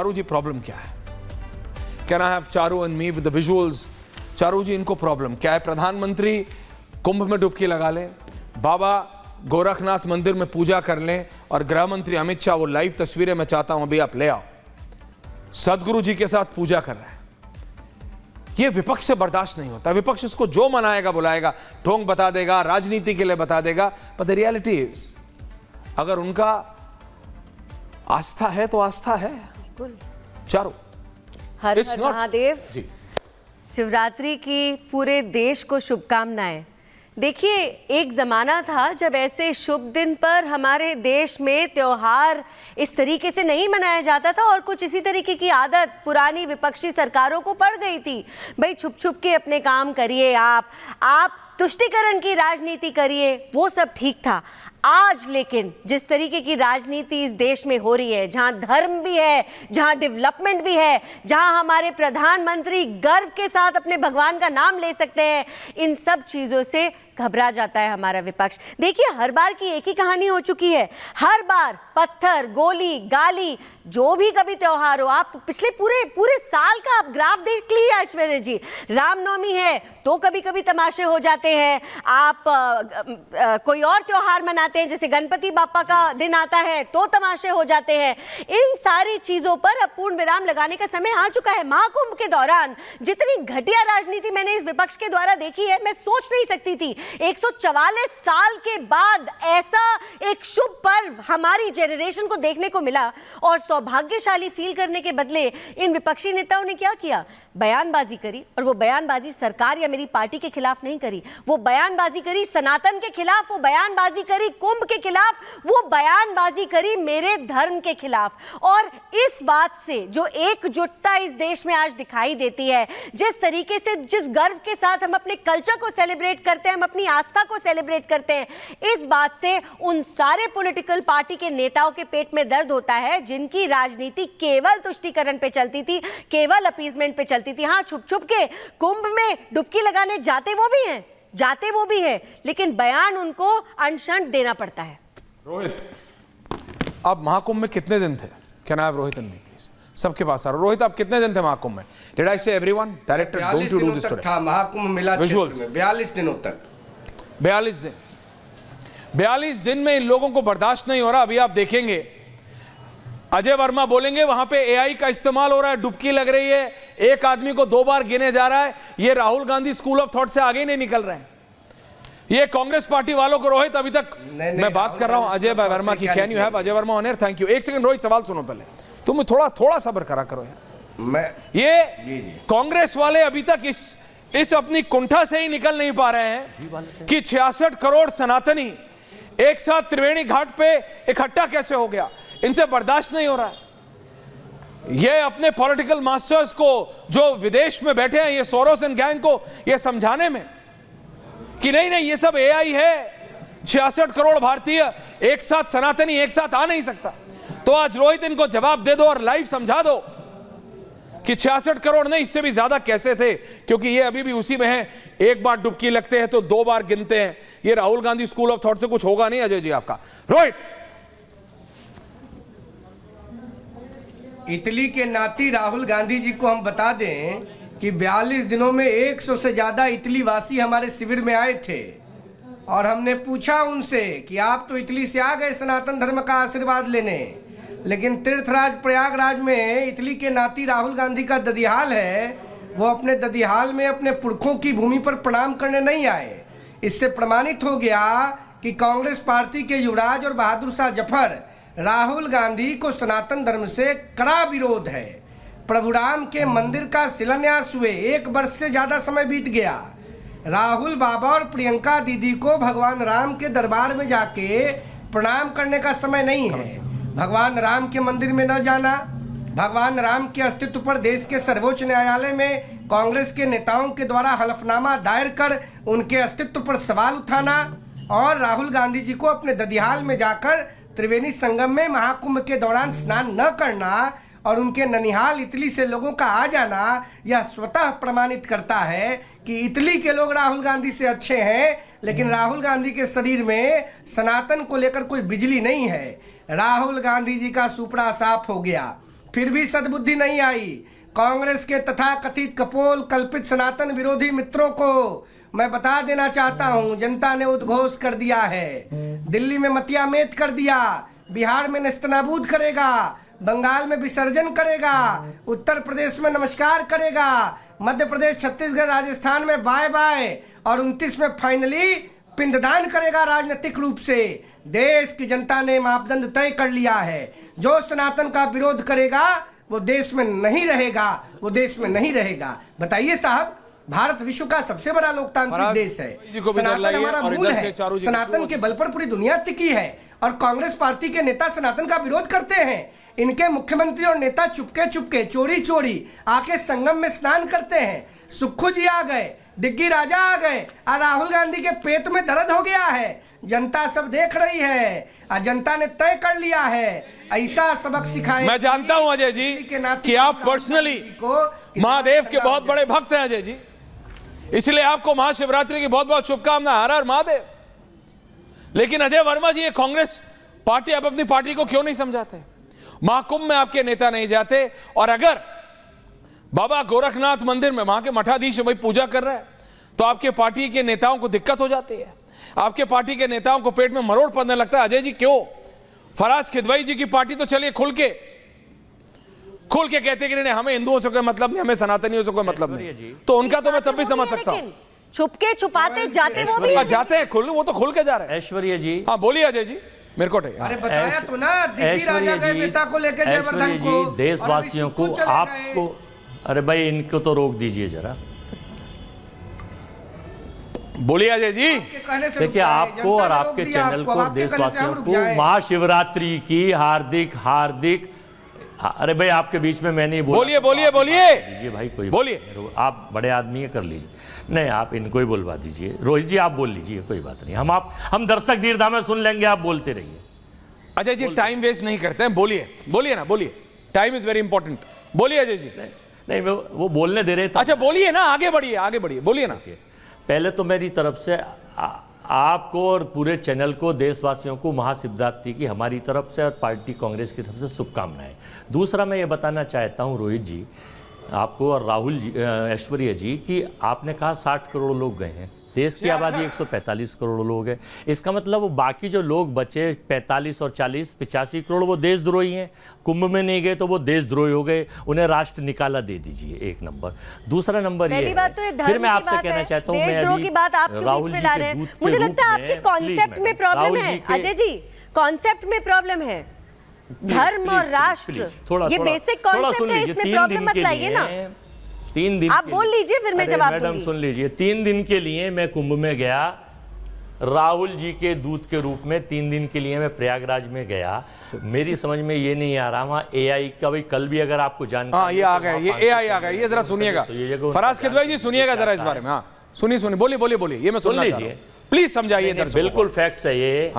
चारू जी problem क्या है? Can I have Charu and me with the visuals? Charu ji, इनको प्रॉब्लम क्या है? प्रधानमंत्री कुंभ में डुबकी लगा लें, बाबा गोरखनाथ मंदिर में पूजा कर लें, और गृह मंत्री अमित शाह, वो लाइव तस्वीरें मैं चाहता हूं अभी आप ले आओ, सदगुरु जी के साथ पूजा कर रहे हैं। ये विपक्ष से बर्दाश्त नहीं होता। विपक्ष इसको जो मनाएगा बुलाएगा, ढोंग बता देगा, राजनीति के लिए बता देगा, पर द रियलिटी इज, अगर उनका आस्था है तो आस्था है। चारू, हर हर महादेव जी। शिवरात्रि की पूरे देश को शुभकामनाएं। देखिए, एक ज़माना था जब ऐसे शुभ दिन पर हमारे देश में त्योहार इस तरीके से नहीं मनाया जाता था, और कुछ इसी तरीके की आदत पुरानी विपक्षी सरकारों को पड़ गई थी। भाई छुप छुप के अपने काम करिए, आप तुष्टीकरण की राजनीति करिए, वो सब ठीक था। आज लेकिन जिस तरीके की राजनीति इस देश में हो रही है, जहां धर्म भी है, जहां डेवलपमेंट भी है, जहां हमारे प्रधानमंत्री गर्व के साथ अपने भगवान का नाम ले सकते हैं, इन सब चीजों से घबरा जाता है हमारा विपक्ष। देखिए, हर बार की एक ही कहानी हो चुकी है। हर बार पत्थर, गोली, गाली, जो भी कभी त्योहार हो, आप पिछले पूरे साल का आप ग्राफ देख लीजिए ऐश्वर्या जी। रामनवमी है तो कभी कभी तमाशे हो जाते हैं, आप कोई और त्योहार मनाते हैं, जैसे गणपति बापा का दिन आता है तो तमाशे हो जाते हैं। इन सारी चीजों पर अब पूर्ण विराम लगाने का समय आ चुका है। महाकुंभ के दौरान जितनी घटिया राजनीति मैंने इस विपक्ष के द्वारा देखी है, मैं सोच नहीं सकती थी 144 साल के बाद ऐसा एक शुभ पर्व हमारी जनरेशन को देखने को मिला। और सौभाग्यशाली फील करने के बदले इन विपक्षी नेताओं ने क्या किया? बयानबाजी करी, और वो बयानबाजी सरकार या मेरी पार्टी के खिलाफ नहीं करी, वो बयानबाजी करी सनातन के खिलाफ, वो बयानबाजी करी कुंभ के खिलाफ, वो बयानबाजी करी मेरे धर्म के खिलाफ। और इस बात से जो एकजुटता इस देश में आज दिखाई देती है, जिस तरीके से, जिस गर्व के साथ हम अपने कल्चर को सेलिब्रेट करते हैं, हम अपनी आस्था को सेलिब्रेट करते हैं, इस बात से उन सारे पॉलिटिकल पार्टी के नेताओं के पेट में दर्द होता है जिनकी राजनीति केवल तुष्टीकरण पे चलती थी, केवल अपीजमेंट पे चलती थी। हाँ, छुप छुप के कुंभ में डुबकी लगाने जाते वो भी हैं, लेकिन बयान उनको अनशन देना पड़ता है। रोहित, आप महाकुंभ में कितने दिन थे? Can I have Rohit and me please? सबके पास आ रहा। रोहित, आप कितने दिन थे महाकुंभ में? डिड आई से everyone? Director, don't you do this today? था महाकुंभ मेला क्षेत्र में 42 दिनों तक। 42 दिन। 42 दिन में इन लोगों को बर्दाश्त नहीं हो रहा। अभी आप देखेंगे, अजय वर्मा बोलेंगे वहां पे एआई का इस्तेमाल हो रहा है, डुबकी लग रही है, एक आदमी को 2 बार गिने जा रहा है। ये Rahul Gandhi school of thought से आगे नहीं निकल रहे हैं। ये कांग्रेस पार्टी वालों को, रोहित, अभी तक मैं बात कर रहा हूं अजय वर्मा की। Can you have Ajay Verma on air? Thank you. एक सेकंड रोहित, सवाल सुनो पहले। तुम थोड़ा सब्र करा करो यार। ये कांग्रेस वाले अभी तक इस अपनी कुंठा से ही निकल नहीं पा रहे हैं कि 66 करोड़ सनातनी एक साथ त्रिवेणी घाट पे इकट्ठा कैसे हो गया। इनसे बर्दाश्त नहीं हो रहा है। ये अपने पॉलिटिकल मास्टर्स को जो विदेश में बैठे हैं, ये सोरोस एंड गैंग को ये समझाने में कि नहीं ये सब एआई है, 66 करोड़ भारतीय एक साथ, सनातनी एक साथ आ नहीं सकता। तो आज रोहित इनको जवाब दे दो और लाइव समझा दो कि 66 करोड़ नहीं, इससे भी ज्यादा कैसे थे, क्योंकि ये अभी भी उसी में है। एक बार डुबकी लगते हैं तो 2 बार गिनते हैं। ये Rahul Gandhi school of thought से कुछ होगा नहीं अजय जी आपका। रोहित, इटली के नाती राहुल गांधी जी को हम बता दें कि 42 दिनों में 100 से ज्यादा इटली वासी हमारे शिविर में आए थे, और हमने पूछा उनसे कि आप तो इटली से आ गए सनातन धर्म का आशीर्वाद लेने, लेकिन तीर्थराज प्रयागराज में इटली के नाती राहुल गांधी का ददिहाल है, वो अपने ददिहाल में अपने पुरखों की भूमि पर प्रणाम करने नहीं आए। इससे प्रमाणित हो गया कि कांग्रेस पार्टी के युवराज और बहादुर शाह जफर राहुल गांधी को सनातन धर्म से कड़ा विरोध है। प्रभु राम के मंदिर का शिलान्यास हुए 1 वर्ष से ज्यादा समय बीत गया। राहुल बाबा और प्रियंका दीदी को भगवान राम के दरबार में जाके प्रणाम करने का समय नहीं है। भगवान राम के मंदिर में न जाना, भगवान राम के अस्तित्व पर देश के सर्वोच्च न्यायालय में कांग्रेस के नेताओं के द्वारा हलफनामा दायर कर उनके अस्तित्व पर सवाल उठाना, और राहुल गांधी जी को अपने ददिहाल में जाकर त्रिवेणी संगम में महाकुंभ के दौरान स्नान न करना और उनके ननिहाल इटली से लोगों का आ जाना, यह स्वतः प्रमाणित करता है कि इटली के लोग राहुल गांधी से अच्छे हैं, लेकिन राहुल गांधी के शरीर में सनातन को लेकर कोई बिजली नहीं है। राहुल गांधी जी का सुपड़ा साफ हो गया। फिर भी सद्बुद्धि नहीं आई। कांग्रेस के तथाकथित कपोल कल्पित सनातन विरोधी मित्रों को मैं बता देना चाहता हूं, जनता ने उद्घोष कर दिया है। दिल्ली में मतियामेत कर दिया, बिहार में नेस्तनाबूद करेगा, बंगाल में विसर्जन करेगा, उत्तर प्रदेश में नमस्कार करेगा, मध्य प्रदेश, छत्तीसगढ़, राजस्थान में बाय बाय और 29 में फाइनली पिंडदान करेगा। राजनीतिक रूप से देश की जनता ने मापदंड तय कर लिया है। जो सनातन का विरोध करेगा वो देश में नहीं रहेगा, वो देश में नहीं रहेगा। बताइए साहब, भारत विश्व का सबसे बड़ा लोकतांत्रिक देश है। सनातन हमारा मूल है, सनातन के बल पर पूरी दुनिया टिकी है और कांग्रेस पार्टी के नेता सनातन का विरोध करते हैं। इनके मुख्यमंत्री और नेता चुपके चुपके चोरी चोरी आके संगम में स्नान करते हैं। सुक्खू जी आ गए, डिग्गी राजा आ गए और राहुल गांधी के पेट में दर्द हो गया है। जनता सब देख रही है और जनता ने तय कर लिया है, ऐसा सबक सिखाए। मैं जानता हूं अजय जी कि आप पर्सनली महादेव के बहुत बड़े भक्त हैं अजय जी, इसलिए आपको महाशिवरात्रि की बहुत बहुत शुभकामनाएं। हर हर महादेव। लेकिन अजय वर्मा जी, ये कांग्रेस पार्टी, आप अपनी पार्टी को क्यों नहीं समझाते? महाकुंभ में आपके नेता नहीं जाते, और अगर बाबा गोरखनाथ मंदिर में वहां के मठाधीश वही पूजा कर रहे हैं तो आपके पार्टी के नेताओं को दिक्कत हो जाती है, आपके पार्टी के नेताओं को पेट में मरोड़ पड़ने लगता है। अजय जी क्यों? फराज खिदवई जी की पार्टी तो चलिए खुल के कहते कि नहीं, हमें हिंदुओं से कोई मतलब नहीं, हमें सनातनियों से कोई मतलब नहीं, तो उनका तो मैं तब भी समझ सकता हूं। छुपके छुपाते जाते वो भी जाते हैं खुल, वो तो खुल के जा रहे हैं। ऐश्वर्या जी, हाँ बोलिए अजय जी, मेरे को अरे बताया तो ना, दिल्ली राजा गए नेता को लेकर ऐश्वर्या जी, देशवासियों को, आपको, अरे भाई इनको तो रोक दीजिए जरा। बोलिए अजय जी। देखिए, आपको और आपके चैनल को और देशवासियों को महाशिवरात्रि की हार्दिक हार्दिक, अरे भाई आपके बीच में मैं नहीं बोला। बोलिए बोलिए बोलिए दीजिए भाई, कोई बोलिए। आप बड़े आदमी है, कर लीजिए। नहीं, आप इनको ही बोलवा दीजिए। रोहित जी आप बोल लीजिए, कोई बात नहीं। हम दर्शक दीर्घा में सुन लेंगे, आप बोलते रहिए। अजय जी टाइम वेस्ट नहीं करते हैं, बोलिए बोलिए ना, बोलिए। Time is very important. बोलिए अजय जी। नहीं, वो बोलने दे रहे थे। अच्छा बोलिए ना, आगे बढ़िए, आगे बढ़िए, बोलिए ना। पहले तो मेरी तरफ से आपको और पूरे चैनल को, देशवासियों को महाशिवरात्रि की हमारी तरफ से और पार्टी कांग्रेस की तरफ से शुभकामनाएं। दूसरा मैं ये बताना चाहता हूँ रोहित जी, आपको और राहुल जी, ऐश्वर्या जी, कि आपने कहा 60 करोड़ लोग गए हैं, देश की आबादी 145 करोड़ लोग है। इसका मतलब वो बाकी जो लोग बचे 45 और 40, 85 करोड़, वो देशद्रोही हैं। कुंभ में नहीं गए तो वो देशद्रोही हो गए, उन्हें राष्ट्र निकाला दे दीजिए, एक नंबर। दूसरा नंबर ये है, फिर मैं आपसे कहना चाहता हूँ, देशद्रोह की बात आप क्यों बीच में ला रहे हैं? मुझे लगता है आपके कॉन्सेप्ट में प्रॉब्लम है अजय जी, कॉन्सेप्ट में प्रॉब्लम है। धर्म और राष्ट्र, ये बेसिक कॉन्सेप्ट है, इसमें प्रॉब्लम मत लाइए ना। 3 दिन आप बोल लीजिए, फिर मैं जवाब दूंगी। मैडम सुन लीजिए, 3 दिन के लिए मैं कुंभ में गया, राहुल जी के दूत के रूप में 3 दिन के लिए मैं प्रयागराज में गया। मेरी समझ में ये नहीं आ रहा वहाँ AI का, भाई कल भी अगर आपको जानकारी, हाँ ये आ गया, ये AI आ गया, ये जरा सुनिएगा फराज खिदवई जी, सुनिएगा जरा इस बारे में। हाँ सुनिए, बोलिए बोलिए बोलिए, ये मैं सुन लीजिए, प्लीज समझाइए। बिल्कुल फैक्ट्स है ये।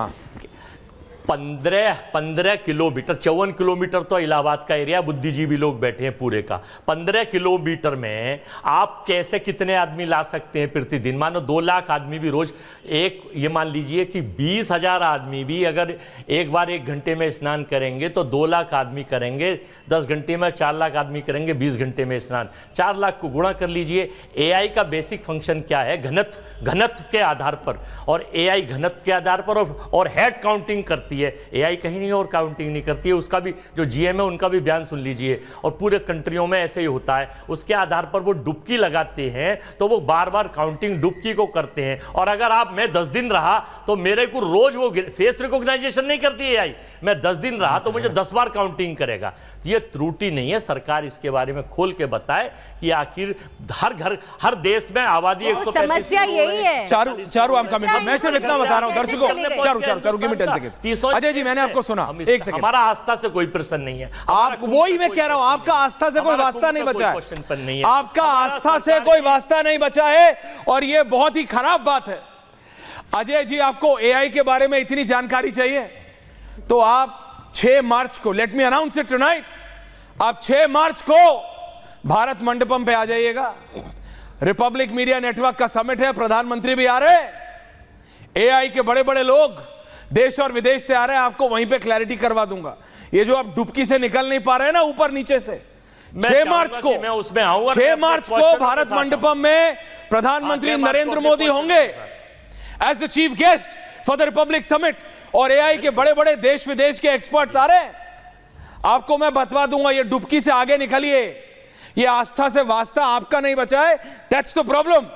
15 किलोमीटर, 54 किलोमीटर तो इलाहाबाद का एरिया, बुद्धिजीवी लोग बैठे हैं पूरे का। 15 किलोमीटर में आप कैसे कितने आदमी ला सकते हैं प्रतिदिन? मानो 2 लाख आदमी भी रोज, एक ये मान लीजिए कि 20,000 आदमी भी अगर एक बार 1 घंटे में स्नान करेंगे तो 2 लाख आदमी करेंगे, 10 घंटे में 4 लाख आदमी करेंगे, 20 घंटे में स्नान, 4 लाख को गुणा कर लीजिए। AI का बेसिक फंक्शन क्या है? घनत्व के आधार पर, और AI घनत्व के आधार पर और हेड काउंटिंग करती है। AI कहीं नहीं और काउंटिंग नहीं करती है। उसका भी जो GM है उनका भी बयान सुन लीजिए, और पूरे कंट्रियों में ऐसे ही होता है। उसके आधार पर वो डुबकी लगाते हैं, तो वो बार बार काउंटिंग डुबकी को करते हैं। और अगर मैं 10 दिन रहा तो मेरे को रोज वो फेस रिकॉग्नाइजेशन नहीं करती AI, मैं 10 दिन रहा तो मुझे 10 बार काउंटिंग करेगा। ये त्रुटि नहीं है, सरकार इसके बारे में खोल के बताए कि आखिर हर घर, हर देश में आबादी 135 समस्या यही है। चारू I'm coming, मैं सिर्फ इतना बता रहा हूं दर्शकों। Charu give me 10 seconds. Ajay ji मैंने आपको सुना, एक सेकंड। हमारा आस्था से कोई प्रश्न नहीं है। आप वही मैं कह रहा हूं, आपका आस्था से कोई वास्ता नहीं बचा है, आपका आस्था से कोई वास्ता नहीं बचा है, और यह बहुत ही खराब बात है। अजय जी आपको AI के बारे में इतनी जानकारी चाहिए तो आप 6 मार्च को, let me announce it tonight, आप 6 मार्च को भारत मंडपम पे आ जाइएगा। रिपब्लिक मीडिया नेटवर्क का समिट है, प्रधानमंत्री भी आ रहे, AI के बड़े बड़े लोग देश और विदेश से आ रहे हैं, आपको वहीं पे क्लैरिटी करवा दूंगा। ये जो आप डुबकी से निकल नहीं पा रहे हैं ना ऊपर नीचे से, मैं 6 चाहूंगा मार्च को, कि मैं उसमें आऊं और 6 मैं मार्च अपने को क्वेश्चनों भारत के साथ मंडपम में प्रधानमंत्री 6 मार्च को नरेंद्र अपने मोदी क्वेश्चनों होंगे के as the chief guest for the republic summit, और एआई के बड़े बड़े देश विदेश के एक्सपर्ट्स आ रहे हैं। आपको मैं बतवा दूंगा, ये डुबकी से आगे निकलिए, ये आस्था से वास्ता आपका नहीं बचा है, दैट्स द प्रॉब्लम।